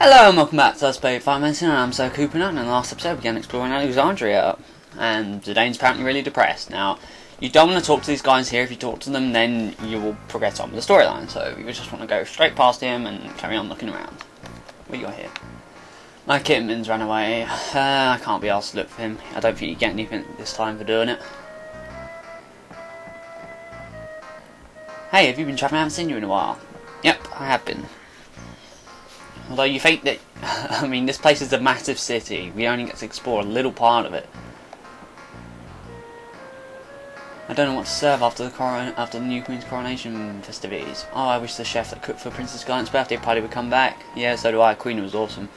Hello and welcome back to Let's Play Final Fantasy, and I'm Sir Cooper, and in the last episode we began exploring Alexandria, and Zidane's apparently really depressed. Now, you don't want to talk to these guys here. If you talk to them, then you will progress on with the storyline, so you just want to go straight past him and carry on looking around. What you got here? My kitman's ran away. I can't be asked to look for him. I don't think you get anything this time for doing it. Hey, have you been travelling? I haven't seen you in a while. Yep, I have been. Although you think that, I mean, this place is a massive city. We only get to explore a little part of it. I don't know what to serve after the new Queen's coronation festivities. Oh, I wish the chef that cooked for Princess Garnet's birthday party would come back. Yeah, so do I. Queen was awesome.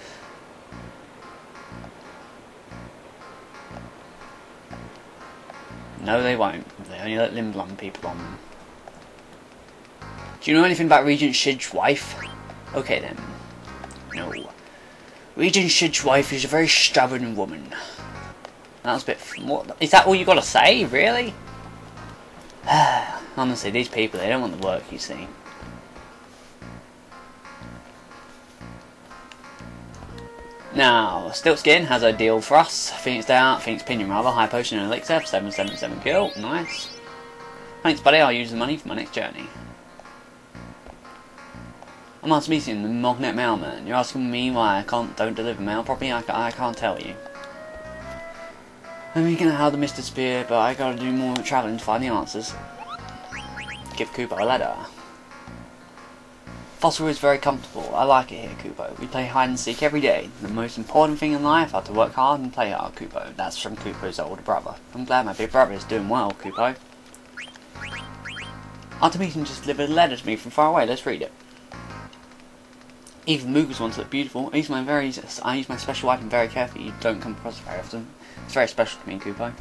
No, they won't. They only let Limblum people on them. Do you know anything about Regent Shid's wife? Okay then. No. Regent Shid's wife is a very stubborn woman. That was a bit... What, is that all you gotta say? Really? Honestly, these people, they don't want the work, you see. Now, Stiltskin has a deal for us. Phoenix Down, Phoenix Pinion rather, high potion and elixir, 777 gil. Nice. Thanks buddy, I'll use the money for my next journey. I'm after meeting the Magnet Mailman. You're asking me why I don't deliver mail properly? I can't tell you. I'm gonna have the Mr. Spear, but I gotta do more travelling to find the answers. Give Kupo a letter. Fossil is very comfortable. I like it here, Kupo. We play hide and seek every day. The most important thing in life are to work hard and play hard, Kupo. That's from Kupo's older brother. I'm glad my big brother is doing well, Kupo. Artemisian just delivered a letter to me from far away. Let's read it. Even Moogles want to look beautiful. I use my special item very carefully. You don't come across it very often. It's very special to me, Kupo.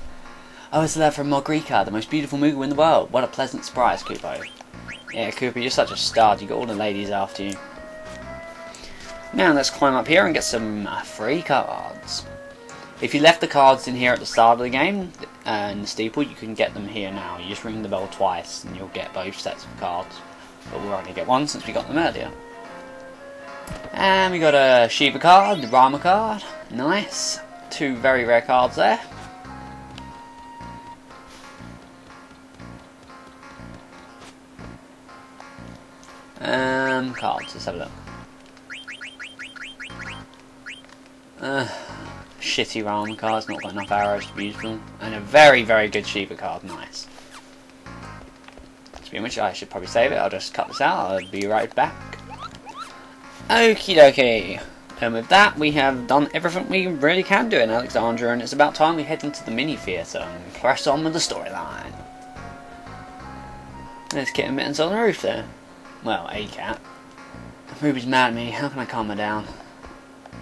Oh, it's a letter from Morgrika, the most beautiful Moogle in the world. What a pleasant surprise, Kupo. Yeah, Kupo, you're such a star. You got all the ladies after you. Now let's climb up here and get some free cards. If you left the cards in here at the start of the game, in the steeple, you can get them here now. You just ring the bell twice and you'll get both sets of cards. But we'll only get one since we got them earlier. And we got a Shiva card, the Rama card, nice. Two very rare cards there. Cards, let's have a look. Shitty Rama card's not got enough arrows to be useful. And a very, very good Shiva card, nice. Speaking of which, I should probably save it. I'll just cut this out, I'll be right back. Okie dokie. And with that, we have done everything we really can do in Alexandria, and it's about time we head into the mini theatre and press on with the storyline. There's Kitten Mittens on the roof there. Well, a cat. Ruby's mad at me. How can I calm her down?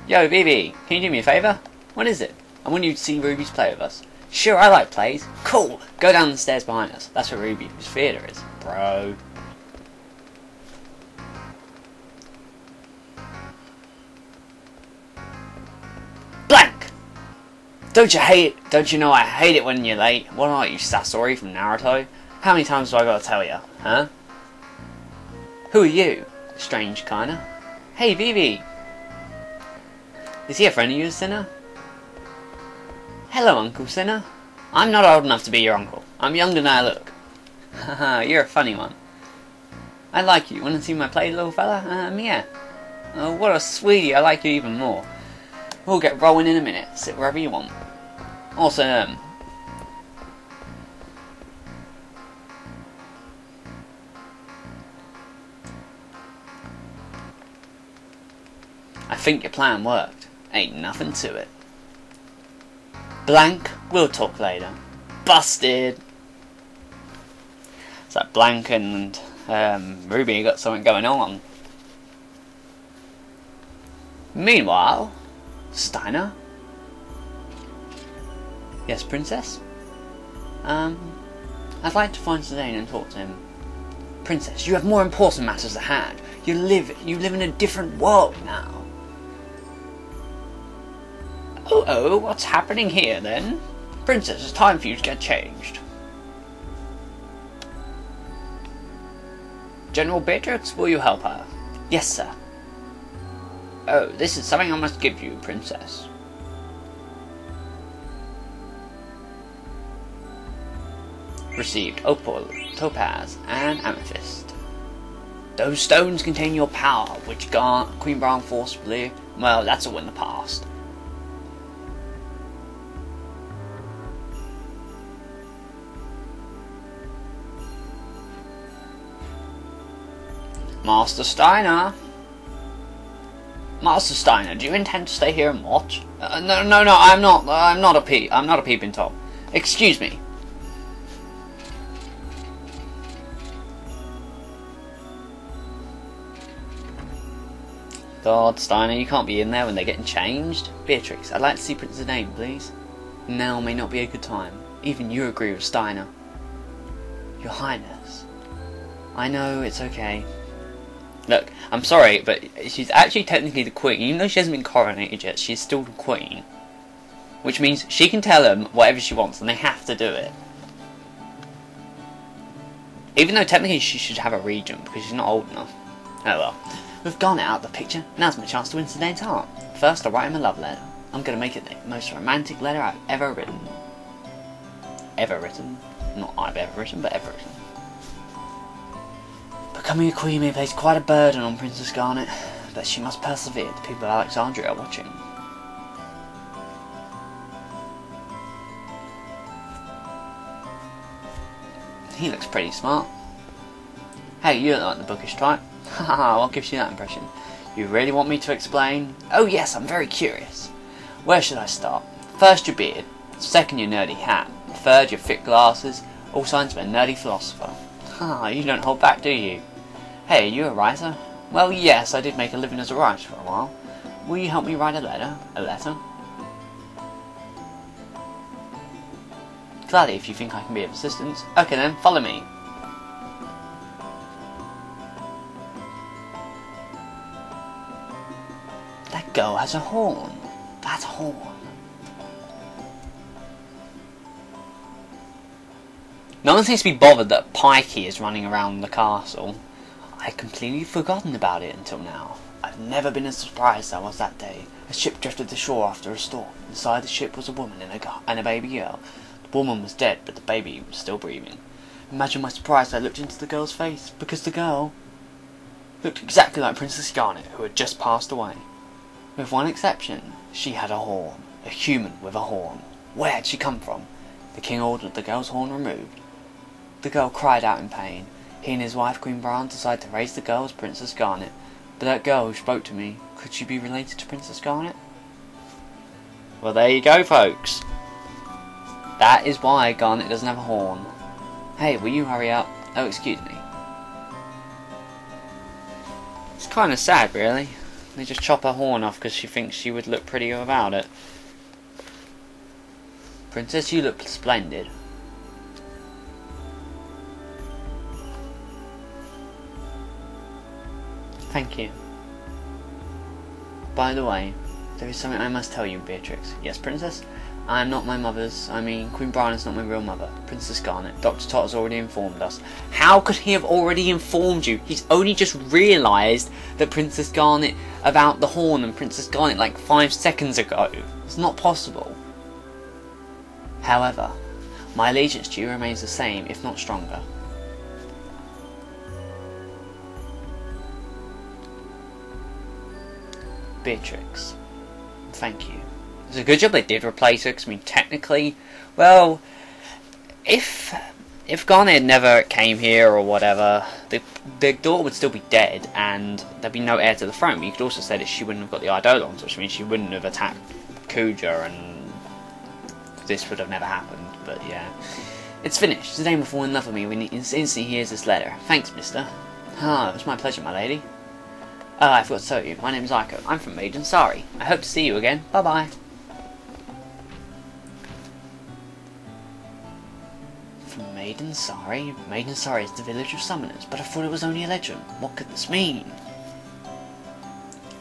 Yo, Vivi, can you do me a favour? What is it? I want you to see Ruby's play with us. Sure, I like plays. Cool. Go down the stairs behind us. That's where Ruby's theatre is, bro. Don't you know I hate it when you're late? What are you, Sasori from Naruto? How many times do I gotta tell you, huh? Who are you? Strange kinda. Hey, Vivi! Is he a friend of yours, Sinner? Hello, Uncle Sinner. I'm not old enough to be your uncle. I'm younger than I look. Haha, you're a funny one. I like you. Wanna see my play, little fella? Yeah. Oh, what a sweetie. I like you even more. We'll get rolling in a minute. Sit wherever you want. Awesome. I think your plan worked. Ain't nothing to it. Blank, we'll talk later. Busted. So Blank and Ruby got something going on. Meanwhile, Steiner? Yes, Princess? I'd like to find Zidane and talk to him. Princess, you have more important matters at hand. You live in a different world now. Oh, what's happening here then? Princess, it's time for you to get changed. General Beatrix, will you help her? Yes, sir. Oh, this is something I must give you, Princess. Received opal, topaz, and amethyst. Those stones contain your power, which Queen Brown forcibly... Well, that's all in the past. Master Steiner? Master Steiner, do you intend to stay here and watch? No, I'm not a peeping Tom. Excuse me. God, Steiner, you can't be in there when they're getting changed. Beatrix, I'd like to see Prince Zidane, please. Now may not be a good time. Even you agree with Steiner. Your Highness. I know, it's okay. Look, I'm sorry, but she's actually technically the Queen. Even though she hasn't been coronated yet, she's still the Queen. Which means she can tell them whatever she wants, and they have to do it. Even though technically she should have a regent, because she's not old enough. Oh well. With Garnet out of the picture, now's my chance to win Zidane's heart. First, I'll write him a love letter. I'm going to make it the most romantic letter I've ever written. Ever written? Not I've ever written, but ever written. Becoming a queen may place quite a burden on Princess Garnet, but she must persevere. The people of Alexandria are watching. He looks pretty smart. Hey, you look like the bookish type. Haha, what gives you that impression? You really want me to explain? Oh yes, I'm very curious. Where should I start? First your beard, second your nerdy hat, third your thick glasses, all signs of a nerdy philosopher. Ah, you don't hold back, do you? Hey, are you a writer? Well, yes, I did make a living as a writer for a while. Will you help me write a letter? A letter? Gladly, if you think I can be of assistance. Okay then, follow me. That girl has a horn. That horn. No one seems to be bothered that Pikey is running around the castle. I had completely forgotten about it until now. I've never been as surprised as I was that day. A ship drifted to shore after a storm. Inside the ship was a woman and a baby girl. The woman was dead, but the baby was still breathing. Imagine my surprise as I looked into the girl's face, because the girl looked exactly like Princess Garnet, who had just passed away. With one exception, she had a horn. A human with a horn. Where had she come from? The king ordered the girl's horn removed. The girl cried out in pain. He and his wife, Queen Brown, decided to raise the girl as Princess Garnet. But that girl who spoke to me, could she be related to Princess Garnet? Well, there you go, folks. That is why Garnet doesn't have a horn. Hey, will you hurry up? Oh, excuse me. It's kind of sad, really. They just chop her horn off because she thinks she would look prettier without it. Princess, you look splendid. Thank you. By the way, there is something I must tell you, Beatrix. Yes, Princess? I am not my mother's... Queen Brown is not my real mother. Princess Garnet. Dr. Tot has already informed us. How could he have already informed you? He's only just realised that Princess Garnet... about the horn and Princess Garnet like 5 seconds ago. It's not possible. However, my allegiance to you remains the same, if not stronger. Beatrix, thank you. It's a good job they did replace her, because technically, well, if Garnet had never came here or whatever, the daughter would still be dead, and there'd be no heir to the throne. But you could also say that she wouldn't have got the Eidolons, which means she wouldn't have attacked Kuja, and this would have never happened. But yeah, it's finished. Zidane will fall in love with me when he instantly hears this letter. Thanks, mister. Ah, it was my pleasure, my lady. I forgot to tell you, my name is Aiko. I'm from Maiden Sari. I hope to see you again. Bye-bye. From Maiden Sari? Maiden Sari is the village of summoners, but I thought it was only a legend. What could this mean?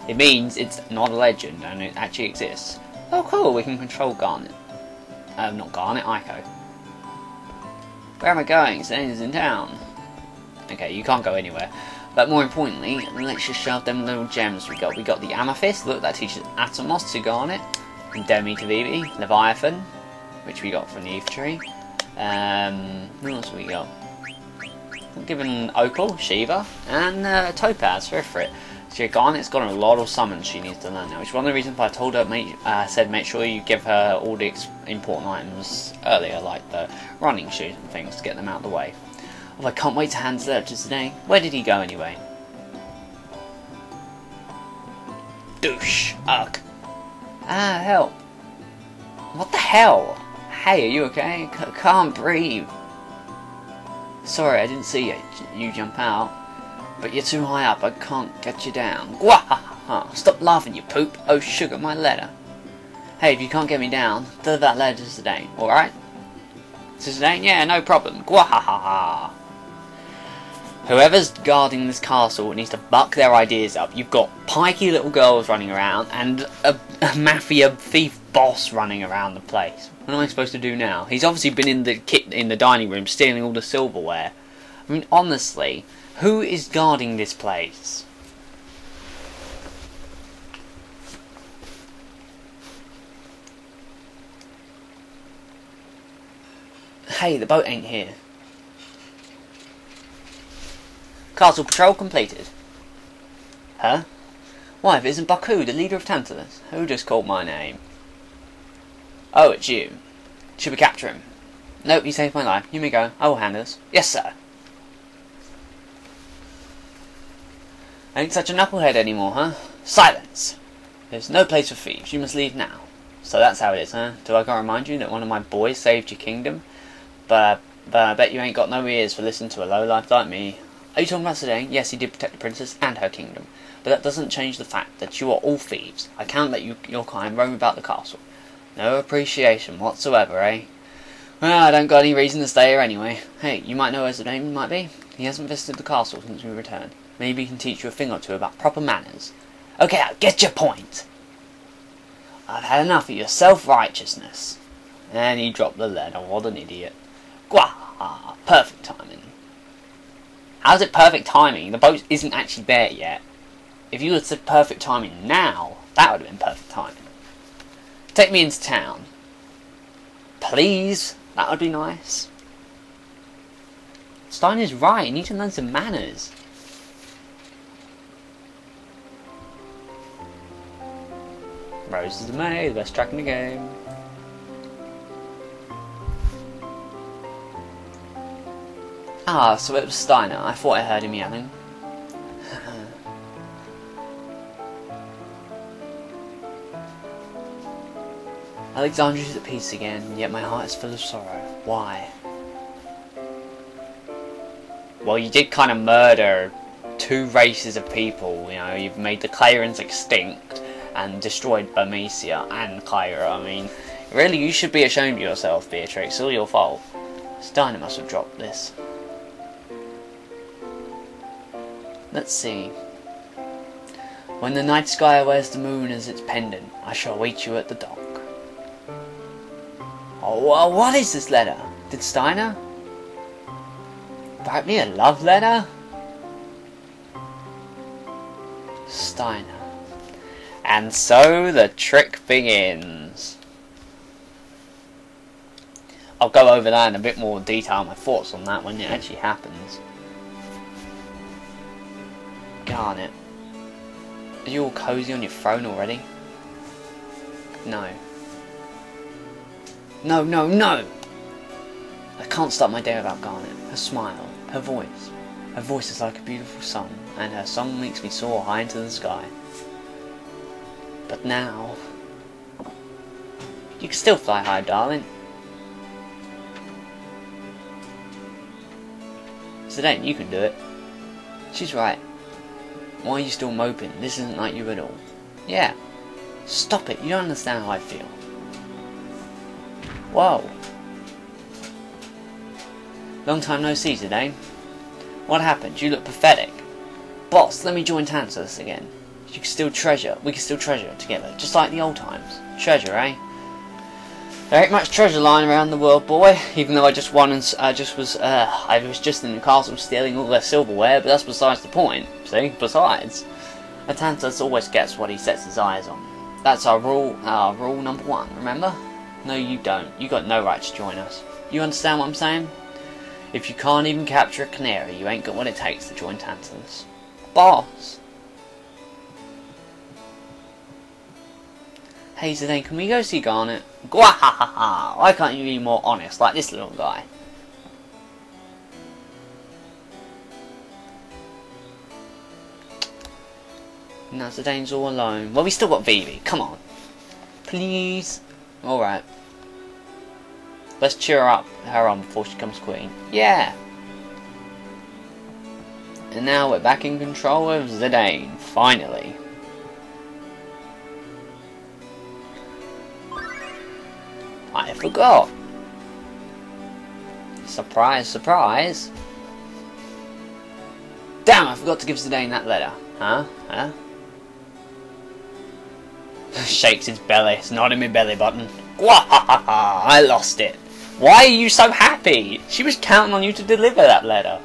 It means it's not a legend, and it actually exists. Oh cool, we can control Garnet. Not Garnet, Aiko. Where am I going? Zidane is in town. Okay, you can't go anywhere. But more importantly, let's just show off them little gems we got. We got the Amethyst, look, that teaches Atomos to Garnet, and Demi to Vivi, Leviathan, which we got from the Eve Tree. What else we got? I'm given Opal, Shiva, and Topaz for Ifrit. So Garnet's got a lot of summons she needs to learn now, which is one of the reasons why I told her, said make sure you give her all the important items earlier, like the running shoes and things, to get them out of the way. Oh, I can't wait to hand Zerb to Zidane. Where did he go anyway? Douche. Ugh. Ah, help. What the hell? Hey, are you okay? Can't breathe. Sorry, I didn't see you jump out. But you're too high up, I can't get you down. Gwahaha! Stop laughing, you poop. Oh, sugar, my letter. Hey, if you can't get me down, deliver that letter to Zidane, alright? To Zidane? Yeah, no problem. Gwahaha! Whoever's guarding this castle needs to buck their ideas up. You've got pikey little girls running around and a mafia thief boss running around the place. What am I supposed to do now? He's obviously been in the dining room stealing all the silverware. I mean, honestly, who is guarding this place? Hey, the boat ain't here. Castle patrol completed. Huh? Why, if it isn't Baku, the leader of Tantalus? Who just called my name? Oh, it's you. Should we capture him? Nope, he saved my life. You may go. I will handle this. Yes, sir. Ain't such a knucklehead anymore, huh? Silence! There's no place for thieves. You must leave now. So that's how it is, huh? Do I gotta remind you that one of my boys saved your kingdom? But I bet you ain't got no ears for listening to a lowlife like me. Are you talking about Zidane? Yes, he did protect the princess and her kingdom. But that doesn't change the fact that you are all thieves. I can't let your kind roam about the castle. No appreciation whatsoever, eh? Well, I don't got any reason to stay here anyway. Hey, you might know where Zidane might be. He hasn't visited the castle since we returned. Maybe he can teach you a thing or two about proper manners. Okay, I'll get your point. I've had enough of your self-righteousness. And he dropped the letter. What an idiot. Gwah! Perfect timing. How's it perfect timing? The boat isn't actually there yet. If you had said perfect timing now, that would have been perfect timing. Take me into town. Please? That would be nice. Stein is right. You need to learn some manners. Roses of May, the best track in the game. Ah, so it was Steiner. I thought I heard him yelling. Alexandria's at peace again, yet my heart is full of sorrow. Why? Well, you did kind of murder two races of people, you know. You've made the Clarions extinct and destroyed Burmecia and Kyra. I mean, really, you should be ashamed of yourself, Beatrix. It's all your fault. Steiner must have dropped this. Let's see. When the night sky wears the moon as its pendant, I shall await you at the dock. Oh, what is this letter? Did Steiner write me a love letter? Steiner. And so the trick begins. I'll go over that in a bit more detail, my thoughts on that when it actually happens. Garnet. Are you all cozy on your throne already? No. No, no, no! I can't start my day without Garnet. Her smile, her voice. Her voice is like a beautiful song, and her song makes me soar high into the sky. But now... you can still fly high, darling. Zidane, you can do it. She's right. Why are you still moping? This isn't like you at all. Yeah. Stop it, you don't understand how I feel. Whoa. Long time no see, Zidane. What happened? You look pathetic. Boss, let me join Tantalus again. We can still treasure together, just like the old times. Treasure, eh? There ain't much treasure lying around the world, boy. Even though I just won and I was just in the castle stealing all their silverware, but that's besides the point. See? Besides, a Tantalus always gets what he sets his eyes on. That's our rule number 1, remember? No, you don't. You got no right to join us. You understand what I'm saying? If you can't even capture a canary, you ain't got what it takes to join Tantalus. Boss! Hey Zidane, can we go see Garnet? Gwahahaha! Why can't you be more honest like this little guy? Now Zidane's all alone. Well, we still got Vivi. Come on. Please. Alright. Let's cheer her on before she becomes queen. Yeah! And now we're back in control of Zidane. Finally. I forgot. Surprise, surprise. Damn, I forgot to give Zidane that letter. Huh? Shakes his belly. It's not in my belly button. Gwahahaha! I lost it. Why are you so happy? She was counting on you to deliver that letter.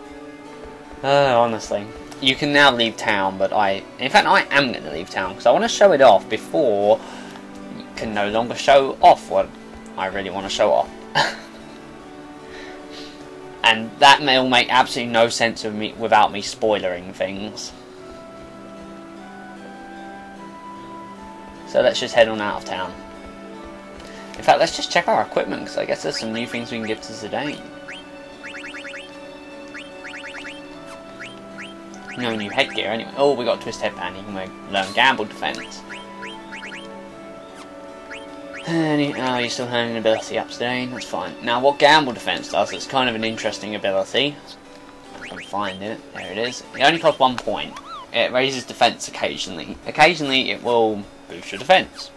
Honestly. You can now leave town, but in fact, I am going to leave town because I want to show it off before you can no longer show off what I really want to show off. And that will make absolutely no sense of me without me spoilering things. So let's just head on out of town. In fact, let's just check our equipment, because I guess there's some new things we can give to Zidane. No new headgear anyway. Oh, we got a twist headband. You can learn gamble defense. And you're still having an ability up Zidane. That's fine. Now, what gamble defense does, it's kind of an interesting ability. I can find it. There it is. It only costs 1 point. It raises defense occasionally. Occasionally, it will boost your defense.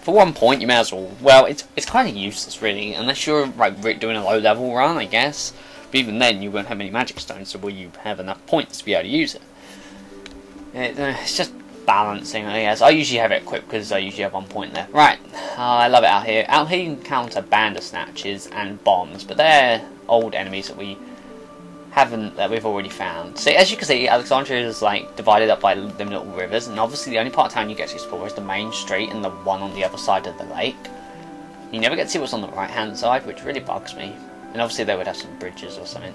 For 1 point, you may as well. Well, it's kind of useless, really, unless you're like doing a low-level run, I guess. But even then, you won't have any magic stones, so will you have enough points to be able to use it? It's just balancing, I guess. I usually have it equipped because I usually have 1 point left. Right, I love it out here. Out here, you can counter Bandersnatches and bombs, but they're old enemies that we've already found. So as you can see, Alexandria is like divided up by them little rivers, and obviously the only part of town you get to explore is the main street and the one on the other side of the lake. You never get to see what's on the right hand side, which really bugs me. And obviously they would have some bridges or something.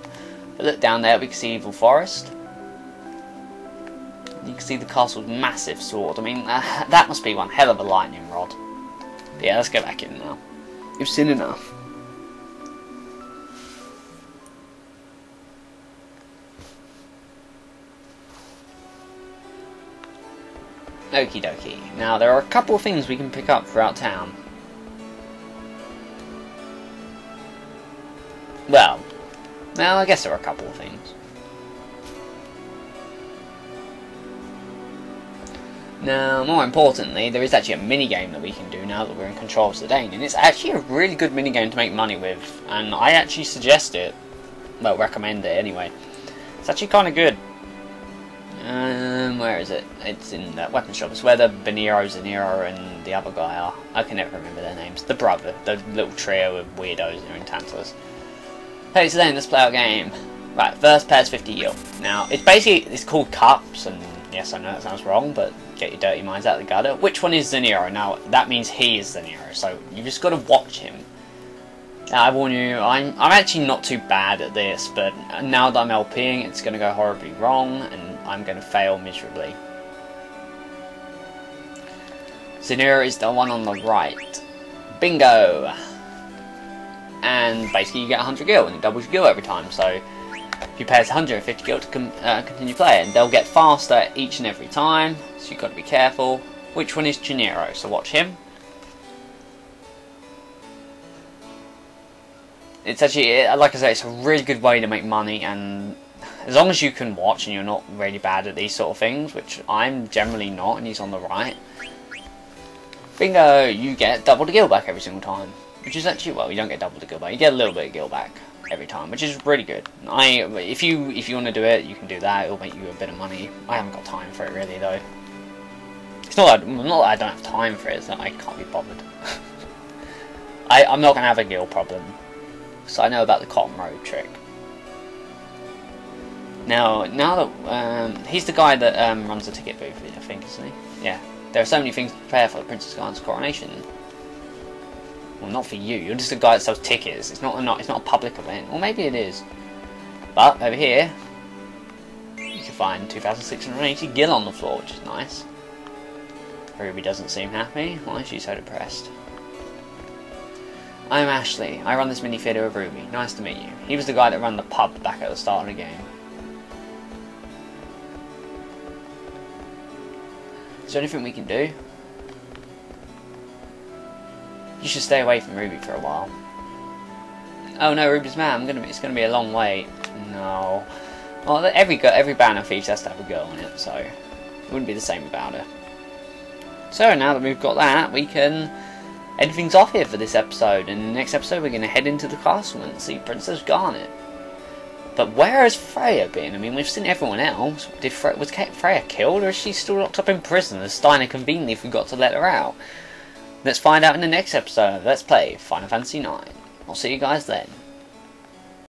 But look down there, we can see Evil Forest. You can see the castle's massive sword. I mean, that must be one hell of a lightning rod. But yeah, let's go back in now. You've seen enough. Okie dokie. Now, there are a couple of things we can pick up throughout town. Well, I guess there are a couple of things. Now, more importantly, there is actually a mini-game that we can do now that we're in control of Zidane, and it's actually a really good mini-game to make money with, and I actually suggest it. Well, recommend it anyway. It's actually kind of good. Where is it? It's in the weapon shop. It's where the Zanero, and the other guy are. I can never remember their names. The brother, the little trio of weirdos who are in Tantalus. Hey, so then let's play our game. Right, first pair's 50 gil. Now, it's called cups, and yes, I know that sounds wrong, but get your dirty minds out of the gutter. Which one is Zanero? Now, that means he is Zanero, so you just got to watch him. Now, I warn you, I'm actually not too bad at this, but now that I'm LPing, it's going to go horribly wrong, and I'm going to fail miserably. Zanero is the one on the right. Bingo! And basically you get 100 gil, and it doubles your gil every time, so if you pay us 150 gil to continue playing, and they'll get faster each and every time, so you've got to be careful. Which one is Gennaro? So watch him. It's actually, like I say, it's a really good way to make money, and as long as you can watch and you're not really bad at these sort of things, which I'm generally not, and he's on the right, bingo, you get double the gil back every single time. Which is actually, well, you don't get double the gil back, you get a little bit of gil back every time, which is really good. If you want to do it, you can do that, it'll make you a bit of money. I haven't got time for it really, though. It's not that I don't have time for it, it's that I can't be bothered. I'm not going to have a guild problem. So I know about the Cotton Road trick. Now that he's the guy that runs the ticket booth, I think, isn't he? Yeah. There are so many things to prepare for the Princess Garnet's coronation. Well, not for you. You're just a guy that sells tickets. It's not a public event. Or maybe it is. But over here, you can find 2,680 gil on the floor, which is nice. Ruby doesn't seem happy. Why is she so depressed? I'm Ashley. I run this mini theatre with Ruby. Nice to meet you. He was the guy that ran the pub back at the start of the game. Is there anything we can do? You should stay away from Ruby for a while. Oh no, Ruby's mad. It's gonna be a long wait. No. Well, every band of thieves has to have a girl in it, so it wouldn't be the same about her. So now that we've got that, we can end things off here for this episode. And in the next episode, we're gonna head into the castle and see Princess Garnet. But where has Freya been? I mean, we've seen everyone else. Was Freya killed, or is she still locked up in prison as Steiner conveniently forgot to let her out? Let's find out in the next episode of Let's Play Final Fantasy IX. I'll see you guys then.